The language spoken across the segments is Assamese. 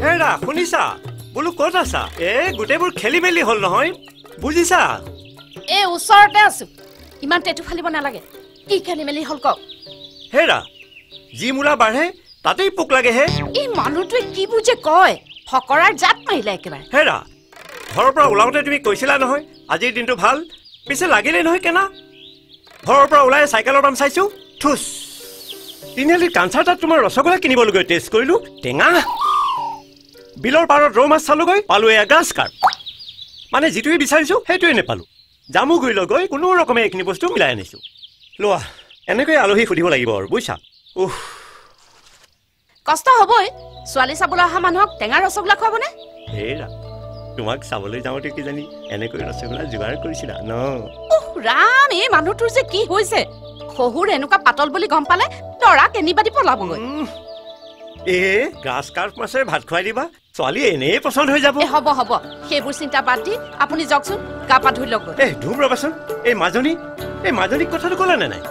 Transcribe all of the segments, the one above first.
হেৰা শুনিছা বোলো ক'ত আছা গোটেইবোৰ খেলি মেলি হ'ল নহয় বুজিছা ওচৰতে আছো ইমান টেটু ফালিব নালাগে কি খেলি মেলি হ'ল কওক হেৰা যি মূলা বাঢ়ে তাতেই পোক লাগে হে এই মানুহটোৱে কি বুজে কয় ফকৰাৰ জাত মাৰিলে একেবাৰে হেৰা ঘৰৰ পৰা ওলাওঁতে তুমি কৈছিলা নহয় আজিৰ দিনটো ভাল পিছে লাগিলে নহয় কেনা ঘৰৰ পৰা ওলাই চাইকেলৰ দাম চাইছো থুচ তিনিআলিৰ কাঞ্চাৰ তাত তোমাৰ ৰসগোল্লা কিনিবলৈগৈ টেষ্ট কৰিলো টেঙা বিলৰ পাৰত ৰৌ মাছ চালোগৈ পালো এয়া গ্ৰাছ কাৰ্প মানে যিটোৱে বিচাৰিছো সেইটোৱে নেপালো জামুগুৰিলৈ গৈ কোনো ৰকমে এইখিনি বস্তু মিলাই আনিছো লোৱা এনেকৈ আলহী সুধিব লাগিব আৰু বুজিছা কষ্ট হ'বই ছোৱালী চাবলৈ অহা মানুহক টেঙা ৰসগোল্লা খুৱাবনে হেৰা তোমাক চাবলৈ যাওঁতে কিজানি এনেকৈ ৰসগোল্লা যোগাৰ কৰিছিলা ন ৰাম এই মানুহটোৰ যে কি হৈছে শহুৰ এনেকুৱা পাতল বুলি গম পালে তৰা কেনিবাদি পলাবগৈ গ্ৰাছ কাৰ্প মাছে ভাত খুৱাই দিবা ছোৱালী এনেই পচন্দ হৈ যাব হ'ব হ'ব সেইবোৰ চিন্তা বাদ দি আপুনি যাওকচোন গা পা ধুই লওক ধুম ৰবাচোন এই মাজনীক কথাটো ক'লা নে নাই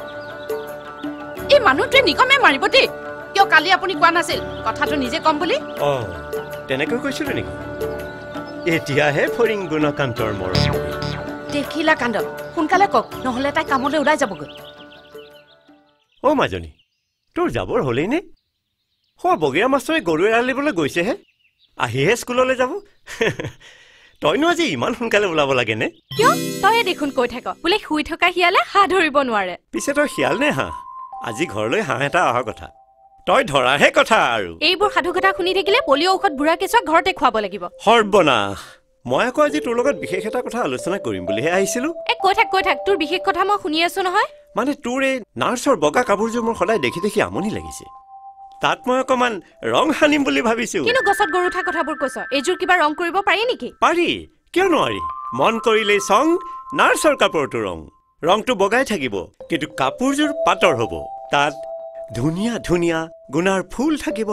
এই মানুহটোৱে নিকমে মাৰিব দেই কিয় কালি আপুনি কোৱা নাছিল কথাটো নিজে কম বুলি তেনেকৈ কৈছিলো নেকি এতিয়াহে ফৰিং গুণকান্তৰ মৰম দেখিলা কান্দন সোনকালে কওক নহ'লে তাই কামলৈ ওলাই যাবগৈ মাজনী তোৰ যাবৰ হ'লেই নে বগীয়া মাষ্টৰে গৰু এৰাল দিবলৈ গৈছেহে আহিহে স্কুললৈ যাব তইনো আজি ইমান সোনকালে ওলাব লাগে নে কিয় তই দেখোন কৈ থাক বোলে শুই থকা শিয়ালে হাঁহ ধৰিব নোৱাৰে পিছে তই শিয়াল নে হাঁহ আজি ঘৰলৈ হাঁহ এটা অহা কথা তই ধৰাহে কথা আৰু এইবোৰ সাধু কথা শুনি থাকিলে পলিঅ' ঔষধ বুঢ়া কেঁচুৱাক ঘৰতে খুৱাব লাগিব সৰ্বনাশ মই আকৌ আজি তোৰ লগত বিশেষ এটা কথা আলোচনা কৰিম বুলিহে আহিছিলো কৈ থাক তোৰ বিশেষ কথা মই শুনি আছো নহয় মানে তোৰ এই নাৰ্ছৰ বগা কাপোৰযোৰ মোৰ সদায় দেখি দেখি আমনি লাগিছে তাত মই অকমান ৰং সানিম বুলি ভাবিছো কিন্তু গছত গৰু উঠা কথাবোৰ কৈছ এইযোৰ কিবা ৰং কৰিব পাৰি নেকি পাৰি কিয় নোৱাৰি মন কৰিলেই চং নাৰ্ছৰ কাপোৰটো ৰংটো বগাই থাকিব কিন্তু কাপোৰযোৰ পাতৰ হ'ব তাত ধুনীয়া ধুনীয়া গুণাৰ ফুল থাকিব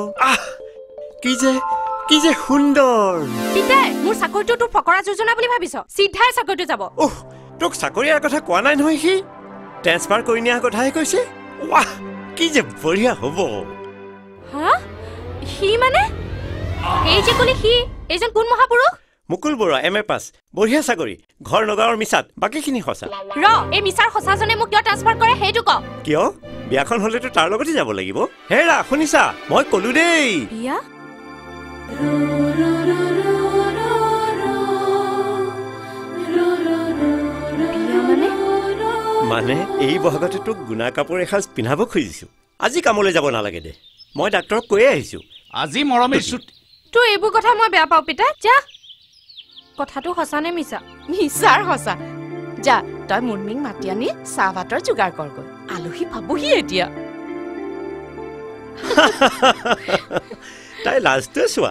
কি যে সুন্দৰ পিতাই মোৰ চাকৰিটো তোৰ ফকৰা যোজনা বুলি ভাবিছ চিধাই চাকৰিটো যাব তোক চাকৰিয়াৰ কথা কোৱা নাই নহয় সি ট্ৰেন্সফাৰ কৰি নিয়াৰ কথাহে কৈছে ৱাহ কি যে বঢ়িয়া হ'ব সি মানে এই যে কলি সি এইজন কোন মহাপুৰুষ মুকুল বৰুৱা MA পাছ বঢ়িয়া চাকৰি ঘৰ নগাঁৱৰ মিছাত বাকীখিনি সঁচা এই মিছাৰ সঁচাজনে মোক কিয় ট্ৰান্সফাৰ কৰে সেইটো ক কিয় বিয়াখন হ'লেতো তাৰ লগতে যাব লাগিব হেৰা শুনিছা মই ক'লো দেই বিয়া মানে এই বহাগতে তোক গুণা কাপোৰ এসাঁজ পিন্ধাব খুজিছো আজি কামলৈ যাব নালাগে দে মই ডাক্তৰক কৈয়ে আহিছো আজি মৰমে তোৰ এইবোৰ কথা মই বেয়া পাওঁ পিতা যা কথাটো সঁচা নে মিছা মিছাৰ সঁচা যা তই মুনমিক মাতি আনি চাহ ভাতৰ যোগাৰ কৰগৈ আলহী পাবহি এতিয়া তাই লাজটোৱে চোৱা